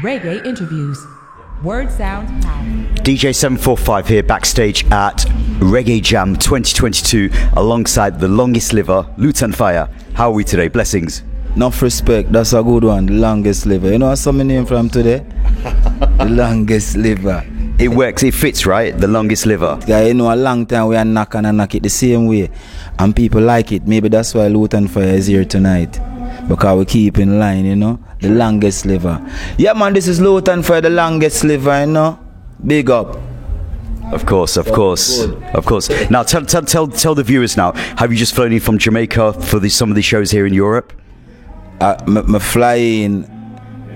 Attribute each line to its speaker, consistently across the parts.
Speaker 1: Reggae interviews. Word sound power.
Speaker 2: DJ 745 here backstage at Reggae Jam 2022 alongside the longest liver, Lutan Fyah. How are we today? Blessings.
Speaker 3: Enough respect, that's a good one, the longest liver. You know what's my name from today? The longest liver.
Speaker 2: It works, it fits, right? The longest liver.
Speaker 3: Yeah, you know, a long time we are knock and knock it the same way. And people like it. Maybe that's why Lutan Fyah is here tonight. Because we keep in line, you know. The longest liver. Yeah, man, this is Lutan Fyah, the longest liver, you know. Big up.
Speaker 2: Of course. Now, tell the viewers now, have you just flown in from Jamaica for some of the shows here in Europe?
Speaker 3: I fly in.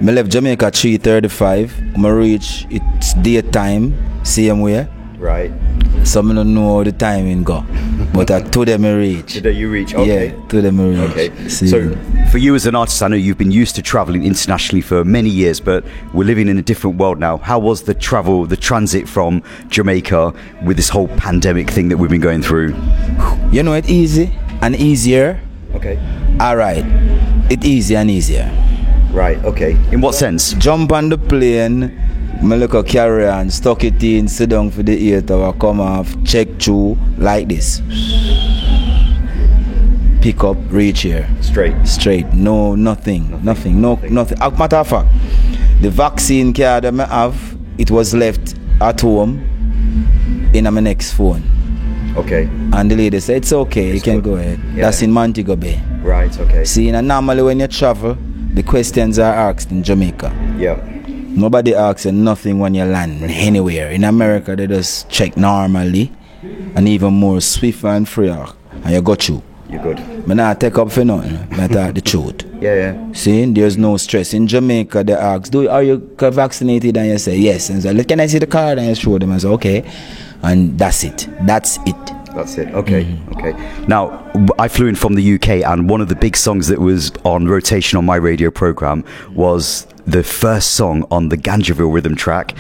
Speaker 3: I left Jamaica 3:35. I reach, it's daytime, same way.
Speaker 2: Right.
Speaker 3: So I don't know how the timing go. But to them I reach.
Speaker 2: Today you reach, okay.
Speaker 3: Yeah, to them I reach.
Speaker 2: Okay. So, for you as an artist, I know you've been used to travelling internationally for many years, but we're living in a different world now. How was the travel, the transit from Jamaica with this whole pandemic thing that we've been going through?
Speaker 3: You know, it's easy and easier.
Speaker 2: Okay.
Speaker 3: Alright. It's easy and easier.
Speaker 2: Right, okay. In what sense?
Speaker 3: Jump on the plane, I look a carry-on, stuck it in, sit down for the 8 hour, come off, check through, like this. Pick up, reach here. Straight. No, nothing. As a matter of fact, the vaccine card that I have, it was left at home in my next phone.
Speaker 2: Okay.
Speaker 3: And the lady said, it's okay, you can go ahead. Yeah. That's in Montego Bay.
Speaker 2: Right, okay.
Speaker 3: See, normally when you travel, the questions are asked in Jamaica.
Speaker 2: Yeah.
Speaker 3: Nobody asks you nothing when you land anywhere. In America, they just check normally and even more swift and free. And you got through.
Speaker 2: You're good.
Speaker 3: But now I take up for nothing. I talk the truth.
Speaker 2: Yeah.
Speaker 3: See, there's no stress. In Jamaica, they ask, are you vaccinated? And you say, yes. And so, can I see the card? And you show them. I say, okay. And that's it. Okay. Okay. Now,
Speaker 2: I flew in from the UK, and one of the big songs that was on rotation on my radio program was the first song on the Ganjaville rhythm track.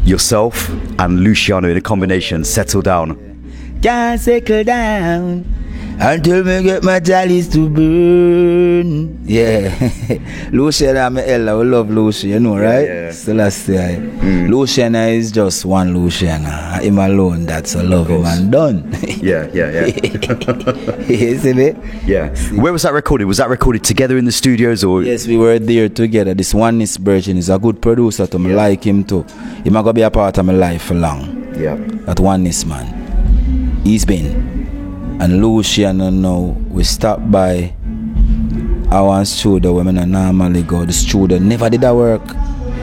Speaker 2: Yourself and Luciano in a combination, Settle Down.
Speaker 3: Can't settle down until me get my chalice to burn. Yeah. Luciano and Ella, we love Luciano, you know, right?
Speaker 2: Yeah.
Speaker 3: Celestia. Luciano is just one Luciano. Him alone, that's a love him and done.
Speaker 2: Yeah.
Speaker 3: You see me?
Speaker 2: Yeah. Where was that recorded? Was that recorded together in the studios or?
Speaker 3: Yes, we were there together. This Oneness Virgin is a good producer to me, like him too. He might go be a part of my life for long.
Speaker 2: Yeah.
Speaker 3: That Oneness man. He's been. And Luciano now, we stopped by our studio where I normally go. The studio never did that work.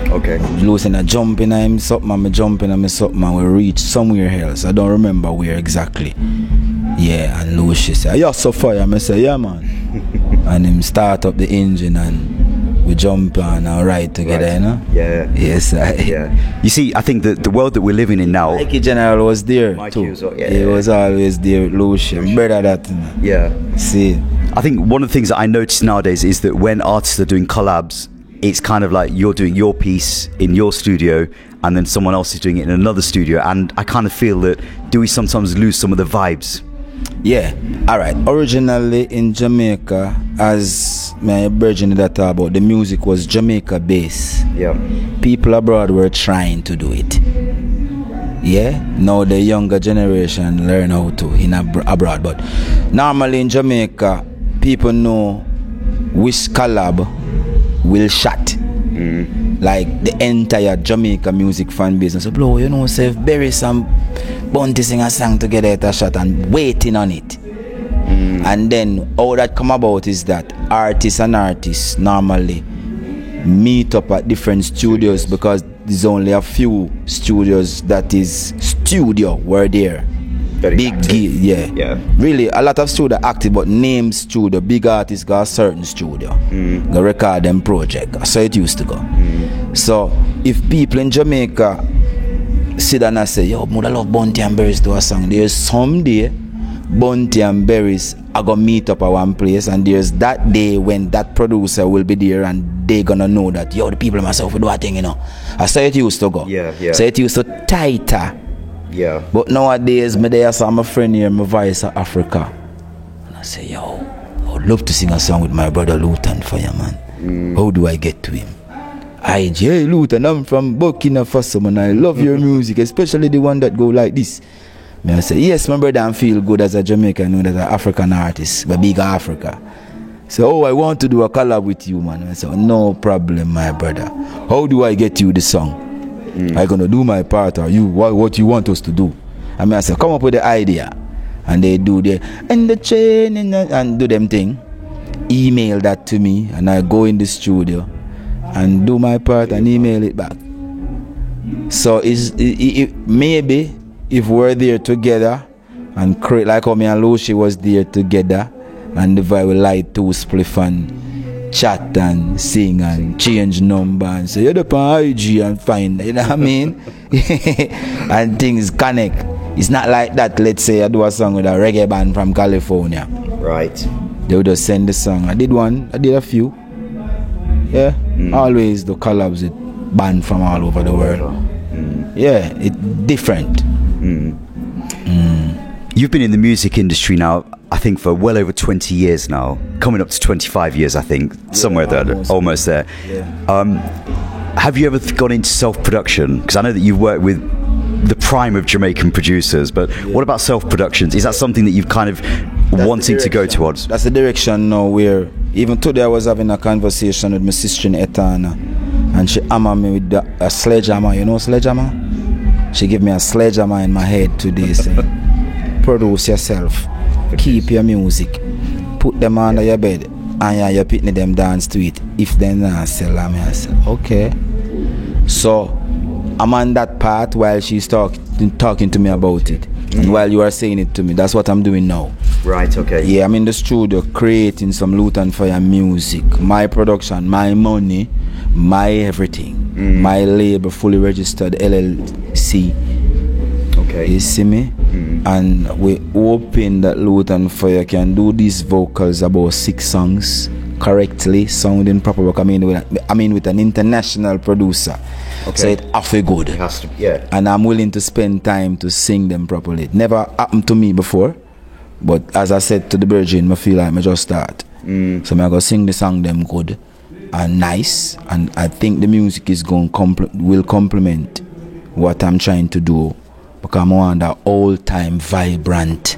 Speaker 2: Okay.
Speaker 3: Luciano jumping on him something, and me jumping on me something, and we reached somewhere else. I don't remember where exactly. Yeah, and Luciano said, you're so fire. I say, yeah man. And him start up the engine and we jump on and ride together, right. You know?
Speaker 2: Yeah.
Speaker 3: Yes,
Speaker 2: yeah. You see, I think that the world that we're living in now.
Speaker 3: Mikey General was there too. He was always there, Lucian. Better that.
Speaker 2: Yeah.
Speaker 3: See.
Speaker 2: I think one of the things that I notice nowadays is that when artists are doing collabs, it's kind of like you're doing your piece in your studio and then someone else is doing it in another studio. And I kind of feel that, do we sometimes lose some of the vibes?
Speaker 3: Yeah, alright. Originally in Jamaica, as my virgin that talk about, the music was Jamaica based.
Speaker 2: Yeah.
Speaker 3: People abroad were trying to do it. Yeah. Now the younger generation learn how to in abroad. But normally in Jamaica, people know which collab will shot. Like the entire Jamaica music fan base. So, blow, you know, say if Berry some Bounty sing a song together at a shot and waiting on it. And then how that come about is that artists normally meet up at different studios because there's only a few studios that is studio were there.
Speaker 2: Very
Speaker 3: big yeah. Really a lot of studio active, but name studio, big artists got a certain studio. Go record them project. So it used to go. So if people in Jamaica sit down and say, yo, I love Bounty and Berries do a song, there's someday Bounty and Berries are gonna meet up at one place, and there's that day when that producer will be there and they gonna know that, yo, the people myself will do a thing, you know. I say it used to go.
Speaker 2: Yeah.
Speaker 3: So it used to tighter.
Speaker 2: Yeah.
Speaker 3: But nowadays, I saw my friend here, my voice of Africa. And I say, yo, I would love to sing a song with my brother Lutan Fyah, man. How do I get to him? Hey Lutan, I'm from Burkina Faso, man. I love your music, especially the one that go like this. I say, yes, my brother, I feel good as a Jamaican, as an African artist, but bigger Africa. So, I want to do a collab with you, man. I said, no problem, my brother. How do I get you the song? I'm gonna do my part, or you what you want us to do? I said, come up with the idea. And they do the chain and do them thing. Email that to me, and I go in the studio and do my part and email it back. So it maybe if we're there together and create like how me and Lucy was there together, and if I will light to spliff and chat and sing and change number and say you're the IG and find, you know what I mean? And things connect. It's not like that. Let's say I do a song with a reggae band from California.
Speaker 2: Right.
Speaker 3: They would just send the song. I did a few. Yeah. Always the collabs with band from all over the world. Yeah, it's different.
Speaker 2: You've been in the music industry now, I think, for well over 20 years now, coming up to 25 years, I think, somewhere there, almost there. Yeah. Have you ever gone into self-production? Because I know that you've worked with the prime of Jamaican producers, but what about self-productions? Is that something that you've kind of wanting to go towards?
Speaker 3: That's the direction now where, even today I was having a conversation with my sister in Etana, and she hammered me with a sledgehammer. You know sledgehammer? She gave me a sledgehammer in my head today saying, produce yourself, keep your music, put them under your bed, and you're pitting them dance to it. If they not sell them, I said, okay. So I'm on that part while she's talking to me about it. And while you are saying it to me, that's what I'm doing now.
Speaker 2: Right, okay.
Speaker 3: Yeah, I'm in the studio creating some Lutan Fyah music. My production, my money, my everything. My label, fully registered LLC.
Speaker 2: Okay.
Speaker 3: You see me? And we're hoping that Lutan Fyah can do these vocals about 6 songs correctly, sounding proper. I mean with an international producer. Okay. So it halfway good.
Speaker 2: It has to, yeah.
Speaker 3: And I'm willing to spend time to sing them properly. It never happened to me before, but as I said to the Virgin, I feel like I just start. So I'm gonna sing the song them good and nice, and I think the music is going will complement what I'm trying to do, because I want the old-time vibrant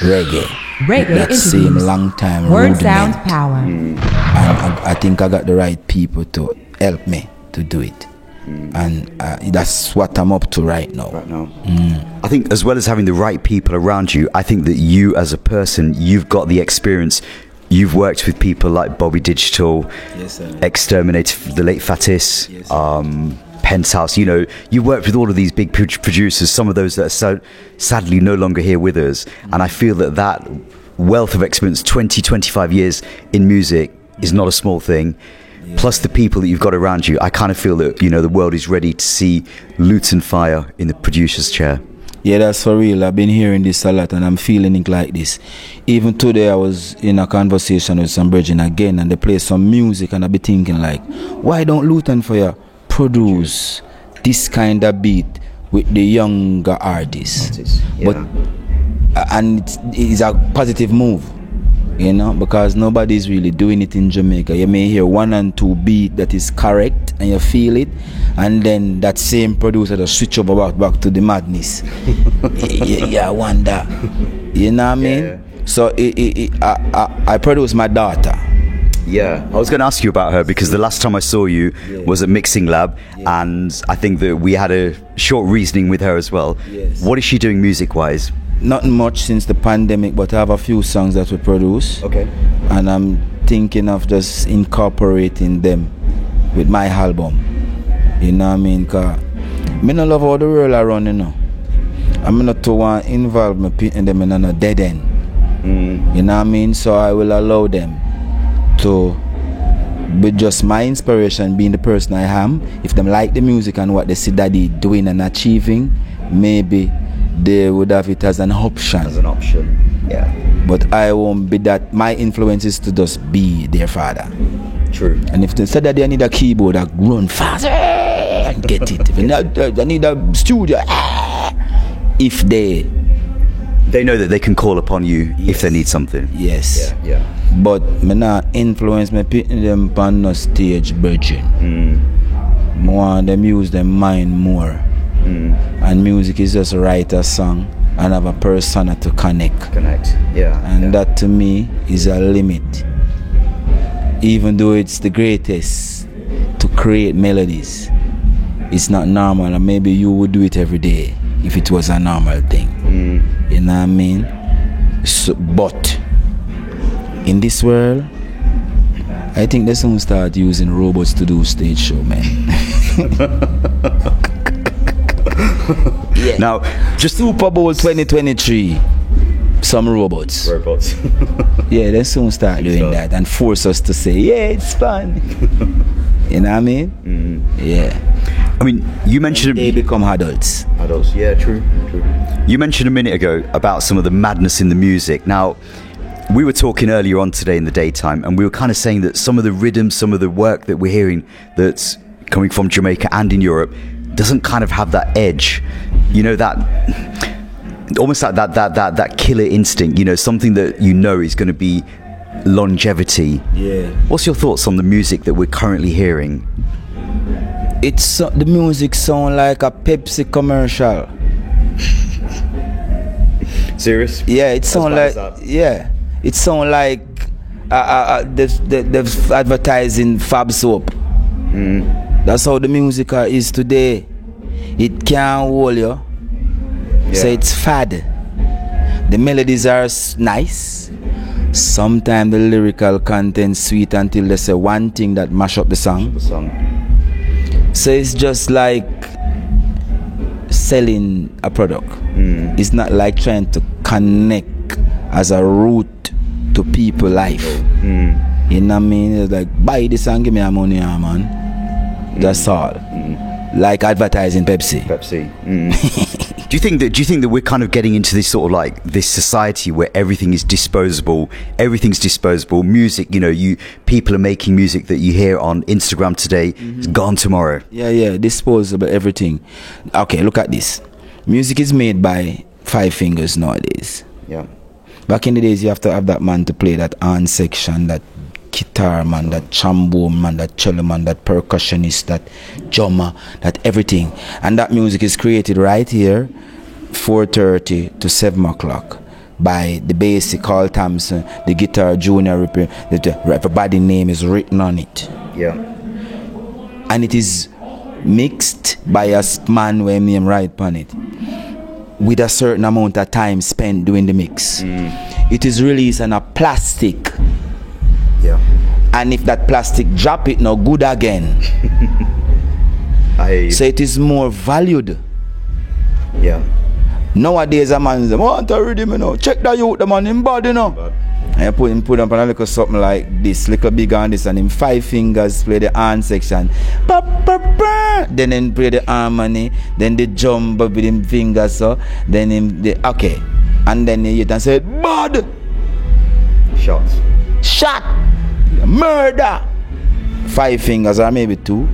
Speaker 3: reggae. That same long time
Speaker 1: Word Sound Power.
Speaker 3: And I think I got the right people to help me to do it. And that's what I'm up to right now.
Speaker 2: I think as well as having the right people around you, I think that you as a person, you've got the experience. You've worked with people like Bobby Digital, Exterminator, the late Fatis, Penthouse. You know, you worked with all of these big producers, some of those that are so sadly no longer here with us. And I feel that wealth of experience, 20-25 years in music, is not a small thing. Plus the people that you've got around you, I kind of feel that, you know, the world is ready to see Lutan Fyah in the producer's chair.
Speaker 3: Yeah, that's for real. I've been hearing this a lot and I'm feeling it like this. Even today I was in a conversation with some brethren again, and they play some music, and I be thinking like, why don't Lutan Fyah produce this kind of beat with the younger artists?
Speaker 2: Yeah.
Speaker 3: And it's a positive move, you know, because nobody's really doing it in Jamaica. You may hear 1 and 2 beat that is correct and you feel it, and then that same producer just switch over back to the madness. I wonder, you know what I mean?
Speaker 2: Yeah.
Speaker 3: So I produce my daughter.
Speaker 2: Yeah, I was going to ask you about her, because the last time I saw you was at Mixing Lab, and I think that we had a short reasoning with her as well.
Speaker 3: Yes.
Speaker 2: What is she doing music-wise?
Speaker 3: Nothing much since the pandemic, but I have a few songs that we produce.
Speaker 2: Okay.
Speaker 3: And I'm thinking of just incorporating them with my album. You know what I mean? Because I don't love how the world are running, you know. I'm not to want to involve me putting them in a dead end. You know what I mean? So I will allow them to be just my inspiration, being the person I am. If them like the music and what they see daddy doing and achieving, maybe they would have it as an option.
Speaker 2: As an option, yeah.
Speaker 3: But I won't be that. My influence is to just be their father.
Speaker 2: True.
Speaker 3: And if they said that they need a keyboard, I run fast and get it. If they need a studio, if they
Speaker 2: know that they can call upon you if they need something.
Speaker 3: Yes.
Speaker 2: Yeah.
Speaker 3: But me not influence me putting them on no stage virgin. I want them use them mind more. And music is just write a song and have a persona to connect. And that to me is a limit. Even though it's the greatest to create melodies, it's not normal, and maybe you would do it every day if it was a normal thing. You know what I mean? So, but in this world, I think they soon start using robots to do stage show, man. Yeah.
Speaker 2: Now, just
Speaker 3: Super Bowl 2023, some robots. Yeah, they soon start doing that and force us to say, yeah, it's fun. You know what I mean? Yeah.
Speaker 2: I mean, you mentioned
Speaker 3: they become adults.
Speaker 2: Yeah, true. You mentioned a minute ago about some of the madness in the music. Now, we were talking earlier on today in the daytime, and we were kind of saying that some of the rhythms, some of the work that we're hearing that's coming from Jamaica and in Europe doesn't kind of have that edge, you know, that almost like that killer instinct, you know, something that you know is going to be longevity.
Speaker 3: Yeah.
Speaker 2: What's your thoughts on the music that we're currently hearing?
Speaker 3: It's the music sound like a Pepsi commercial.
Speaker 2: Serious?
Speaker 3: Yeah, it sound like it sound like they're advertising Fab soap. That's how the music is today. It can't hold you. So it's fad. The melodies are nice. Sometimes the lyrical content sweet until they say one thing that mash up the song. So it's just like selling a product. It's not like trying to connect as a route to people life. You know what I mean? It's like, buy this and give me a money, man. That's all. Like advertising Pepsi.
Speaker 2: Do you think that we're kind of getting into this sort of like this society where everything is disposable? Everything's disposable. Music, you know, people are making music that you hear on Instagram today, it's gone tomorrow.
Speaker 3: Yeah, disposable everything. Okay, look at this. Music is made by 5 fingers nowadays.
Speaker 2: Yeah.
Speaker 3: Back in the days, you have to have that man to play that horn section, that guitar man, that trombone man, that cello man, that percussionist, that drummer, that everything. And that music is created right here, 4:30 to 7 o'clock by the bassist Carl Thompson, the guitar Junior Ripper, everybody's name is written on it.
Speaker 2: Yeah.
Speaker 3: And it is mixed by a man with name right on it, with a certain amount of time spent doing the mix. It is released on a plastic.
Speaker 2: Yeah.
Speaker 3: And if that plastic drop, it no good again. So it is more valued.
Speaker 2: Yeah.
Speaker 3: Nowadays a man say, want a rhythm, you know. Check that youth, the man in body, you know. And you put up on a little something like this, little big on this, and in 5 fingers play the hand section. Then play the harmony, then the jump with him fingers, so then him okay. And then you can say bad. Shot. Murder. 5 fingers or maybe 2.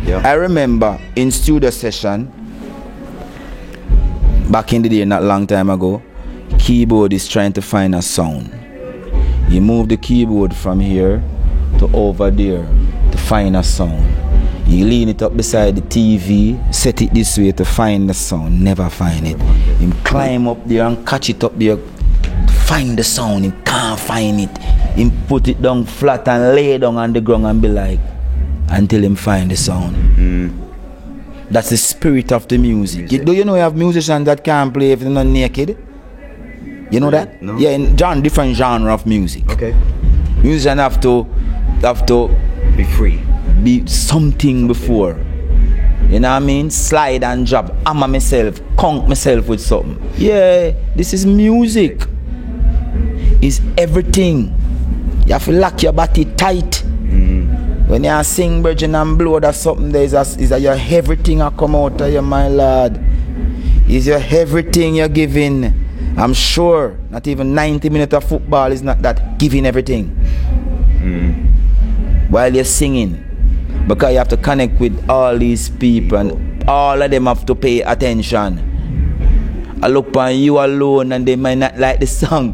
Speaker 2: Yeah.
Speaker 3: I remember in studio session back in the day, not long time ago, keyboard is trying to find a sound. You move the keyboard from here to over there to find a sound. You lean it up beside the TV, set it this way to find the sound, never find it. You climb up there and catch it up there to find the sound, you can't find it. You put it down flat and lay down on the ground and be like, until him find the sound. That's the spirit of the music. Do you know you have musicians that can't play if they're not naked? You know that?
Speaker 2: No.
Speaker 3: Yeah, in different genre of music.
Speaker 2: Okay.
Speaker 3: Musicians have to
Speaker 2: be free.
Speaker 3: Be something before. You know what I mean? Slide and drop. Hammer myself, conk myself with something. Yeah, this is music. It's everything. You have to lock your body tight. When you sing virgin and blow that something, is your everything I come out of you, my lord. Is your everything you're giving. I'm sure not even 90 minutes of football is not that giving everything. While you're singing. Because you have to connect with all these people and all of them have to pay attention. I look on you alone and they might not like the song.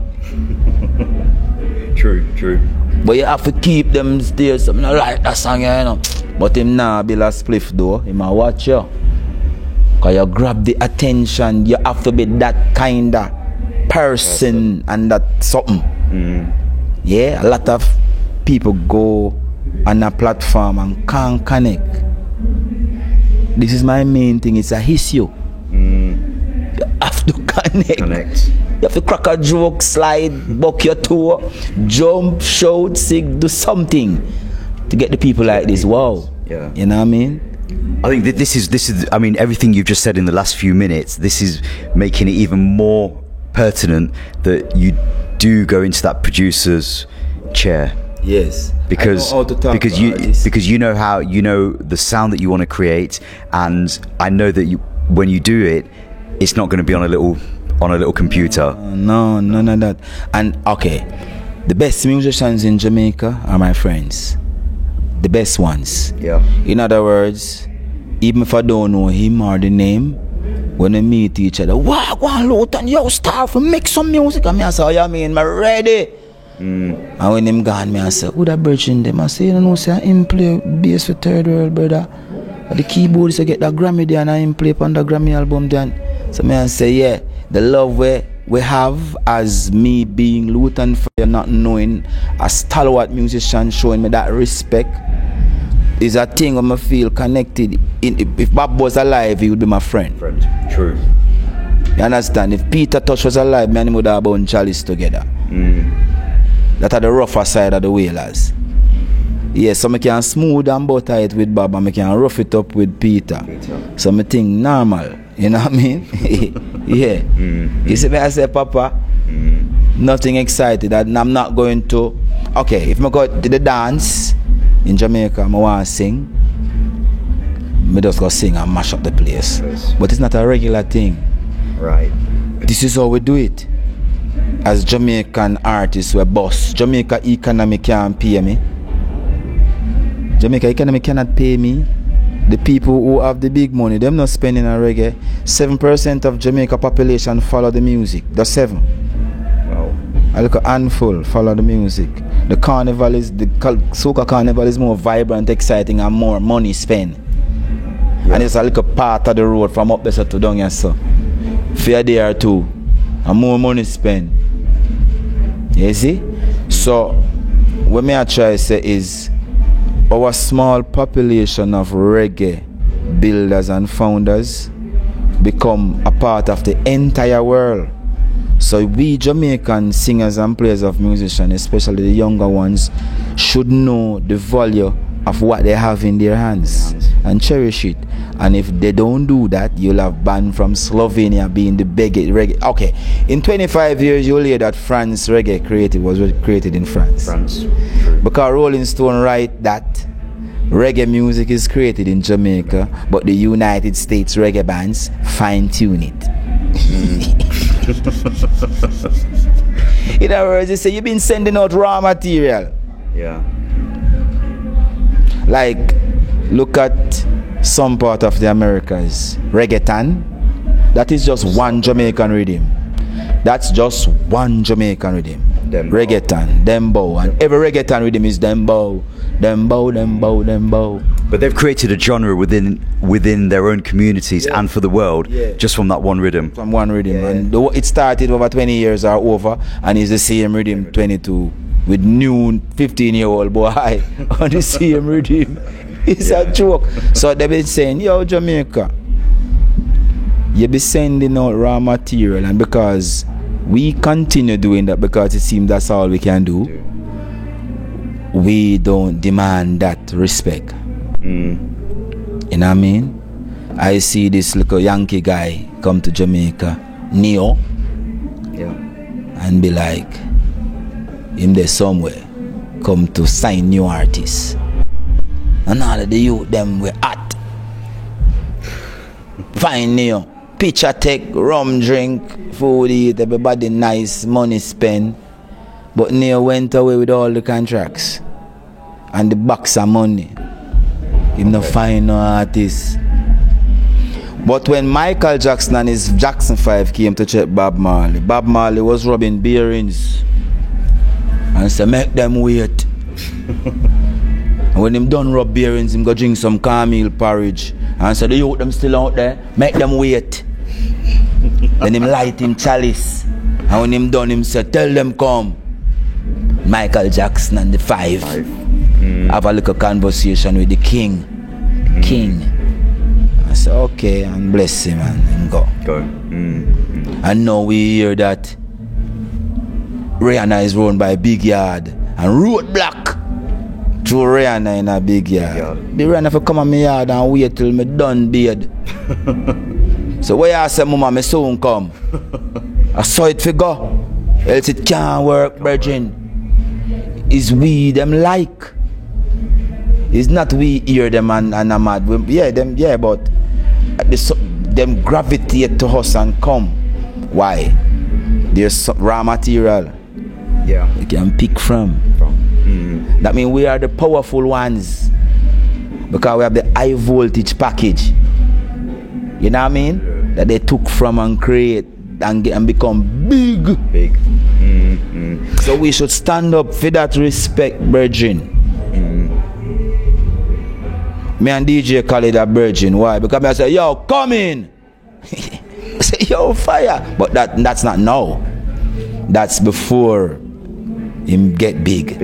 Speaker 2: True.
Speaker 3: But you have to keep them still. Something like that song, you know. But him nah build a spliff though. Him a watch you. Cause you grab the attention. You have to be that kind of person and that something. Yeah, a lot of people go on a platform and can't connect. This is my main thing. It's a issue. You have to connect. You have to crack a joke, slide, buck your toe, jump, shout, sing, do something to get the people like this. Wow.
Speaker 2: Yeah.
Speaker 3: You know what I mean?
Speaker 2: I think that this is. I mean, everything you've just said in the last few minutes. This is making it even more pertinent that you do go into that producer's chair.
Speaker 3: Yes.
Speaker 2: Because you know how, you know the sound that you want to create, and I know that when you do it, it's not going to be on a little computer.
Speaker 3: No, none of that. And okay, the best musicians in Jamaica are my friends. The best ones.
Speaker 2: Yeah.
Speaker 3: In other words, even if I don't know him or the name, when they meet each other, wow, go on, Luton, yo, start to make some music. And me I say, oh, yeah, man, I'm ready. And when him gone, me I say, who that bridging them? I say, you know, say, him play bass for Third World, brother. The keyboard is to get that Grammy there, and him play on the Grammy album then. So me I say, yeah, the love we have as me being Luton for not knowing a stalwart musician, showing me that respect, is a thing where I feel connected. If Bob was alive, he would be my friend.
Speaker 2: True.
Speaker 3: You understand? If Peter Tosh was alive, me and him would have bound chalice together. That are the rougher side of the whalers. Yes, so I can smooth and butter it with Bob, and I can rough it up with Peter. So I think normal. You know what I mean? Yeah. You see me, I say, Papa, nothing excited. I'm not going to. Okay, if I go to the dance in Jamaica, I want to sing. I just go sing and mash up the place. But it's not a regular thing.
Speaker 2: Right.
Speaker 3: This is how we do it. As Jamaican artists, we're boss. Jamaica economy can't pay me. Jamaica economy cannot pay me. The people who have the big money, them not spending on reggae. 7% of Jamaica population follow the music. That's 7.
Speaker 2: Wow.
Speaker 3: I look a handful follow the music. The soca carnival is more vibrant, exciting, and more money spent. Yeah. And it's a little part of the road from up there to down here, so. Fair there too. And more money spent. You see? So what me I try to say is our small population of reggae builders and founders become a part of the entire world. So we Jamaican singers and players of musicians, especially the younger ones, should know the value of what they have in their hands and cherish it. And if they don't do that, you'll have banned from Slovenia being the big reggae. Okay, in 25 years you'll hear that France reggae was created in France. Because Rolling Stone write that reggae music is created in Jamaica, but the United States reggae bands fine-tune it. In other words, they say you've been sending out raw material.
Speaker 2: Yeah.
Speaker 3: Like, look at some part of the Americas. Reggaeton, that is just one Jamaican rhythm. That's just one Jamaican rhythm. Dembow. Reggaeton, dembow, and every reggaeton rhythm is dembow, dembow, dembow, dembow.
Speaker 2: But they've created a genre within their own communities and for the world, just from that one rhythm.
Speaker 3: From one rhythm, and it started over 20 years or over, and it's the same rhythm 22 with new 15-year-old boy on the same rhythm. It's a joke. So they've been saying, yo, Jamaica, you be sending out raw material, and because we continue doing that, because it seems that's all we can do, we don't demand that respect. You know what I mean? I see this little Yankee guy come to Jamaica, Neo, and be like, him there somewhere, come to sign new artists. And all of the youth them were hot. Fine Neo. Picture take, rum drink, food eat, everybody nice, money spent. But Neo went away with all the contracts and the box of money. Him no find no artist. But when Michael Jackson and his Jackson 5 came to check Bob Marley was rubbing bearings. and say, make them wait. And when him done rub bearings, him go drink some cornmeal porridge and say, the youth them still out there, make them wait. Then him light him chalice. And when him done, him say, tell them come. Michael Jackson and the Five. Have a little conversation with the king. King. I say, okay, and bless him and go. And now we hear that Rihanna is run by Big Yard and Roadblock through Rihanna in a Big Yard. The Rihanna for come on my yard and wait till me done beard. So where I say, mama, me soon come. I saw it figure. Else it can't work, virgin. It's we them like. It's not we hear them and I'm mad. Yeah, them, yeah, but them gravitate to us and come. Why? There's some raw material.
Speaker 2: Yeah.
Speaker 3: You can pick from. That means we are the powerful ones. Because we have the high voltage package. You know what I mean? That they took from and create and become big. So we should stand up for that respect, brethren. Me and DJ call it a virgin. Why? Because I say, yo, come in. I say, yo, fire. But that's not now. That's before him get big.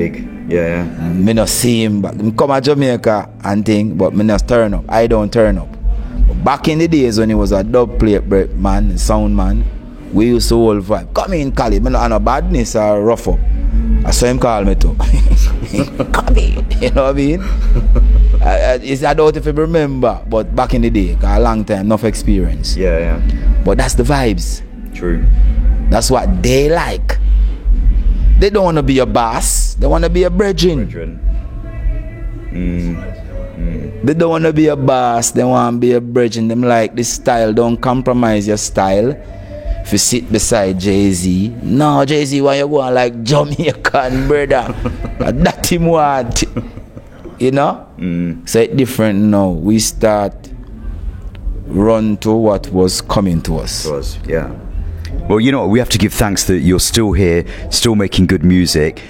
Speaker 2: Yeah.
Speaker 3: Me not see him, but him come to Jamaica and thing, but me not turn up. I don't turn up. But back in the days when he was a dub plate man, sound man, we used to hold vibe. Come in, call it. Me not have no badness or rough up. I saw him call me too. Come in. You know what I mean? I don't know if you remember, but back in the day, a long time, enough experience.
Speaker 2: Yeah.
Speaker 3: But that's the vibes.
Speaker 2: True.
Speaker 3: That's what they like. They don't want to be a boss. They want to be a brethren. They don't want to be a boss. They want to be a brethren. Them like this style. Don't compromise your style. If you sit beside Jay-Z, no, Jay-Z, why you going like Jamaican, brother? That him want. You know? So it's different now. We start run to what was coming to us.
Speaker 2: Yeah. Well, you know what? We have to give thanks that you're still here, still making good music.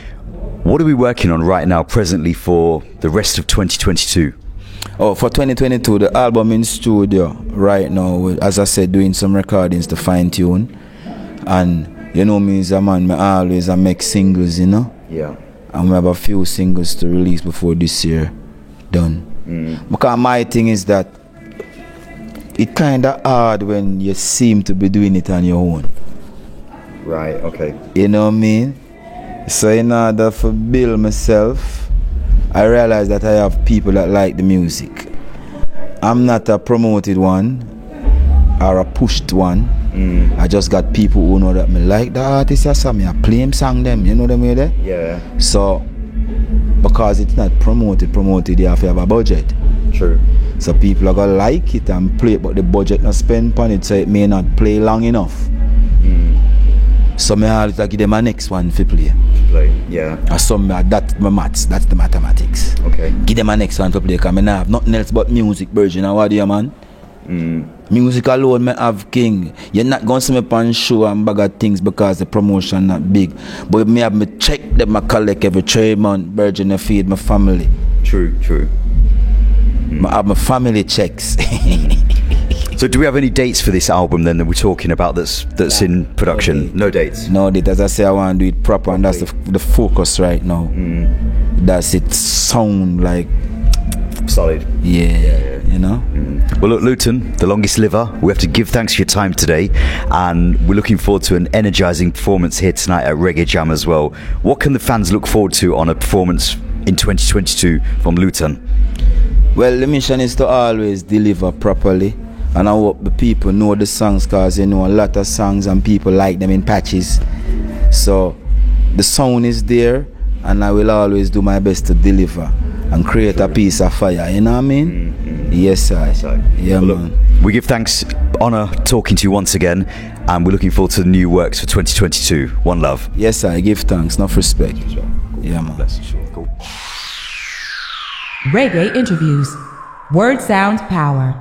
Speaker 2: What are we working on right now, presently, for the rest of 2022?
Speaker 3: Oh, for 2022, the album in studio right now, as I said, doing some recordings to fine tune. And you know me as a man, I make singles, you know?
Speaker 2: Yeah.
Speaker 3: And we have a few singles to release before this year done. Because my thing is that it's kind of hard when you seem to be doing it on your own.
Speaker 2: Right, okay.
Speaker 3: You know what I mean? So in order to build myself, I realize that I have people that like the music. I'm not a promoted one or a pushed one. I just got people who know that me like the artist or something. I play him song them, you know what I mean there?
Speaker 2: Yeah.
Speaker 3: So because it's not promoted, you have to have a budget.
Speaker 2: True.
Speaker 3: So people are gonna like it and play it, but the budget not spend on it, so it may not play long enough. So me always give them a next one to play.
Speaker 2: Yeah.
Speaker 3: Or some that's my maths, that's the mathematics.
Speaker 2: Okay.
Speaker 3: Give them a next one to play, because I have nothing else but music, virgin. And what do you, man? Music alone, me have king. You're not going to see me on show and bag of things because the promotion not big. But me have me check them, I collect every 3 months, virgin, I feed my family.
Speaker 2: True.
Speaker 3: I have my family checks.
Speaker 2: So do we have any dates for this album then that we're talking about that's in production? No dates.
Speaker 3: No date. As I say, I want to do it proper, and that's the focus right now. That's it sound like
Speaker 2: solid.
Speaker 3: Yeah. You know?
Speaker 2: Well, look, Luton, the longest liver, we have to give thanks for your time today, and we're looking forward to an energizing performance here tonight at Reggae Jam as well. What can the fans look forward to on a performance in 2022 from Luton?
Speaker 3: Well, the mission is to always deliver properly, and I hope the people know the songs, because you know a lot of songs and people like them in patches. So the sound is there, and I will always do my best to deliver and create a piece of fire, you know what I mean? Yes, sir. Yeah, well, man.
Speaker 2: Look, we give thanks, honor talking to you once again, and we're looking forward to the new works for 2022. One love.
Speaker 3: Yes, sir. I give thanks, enough respect.
Speaker 2: Cool.
Speaker 3: Yeah, man.
Speaker 2: Cool.
Speaker 1: Reggae interviews. Word sound power.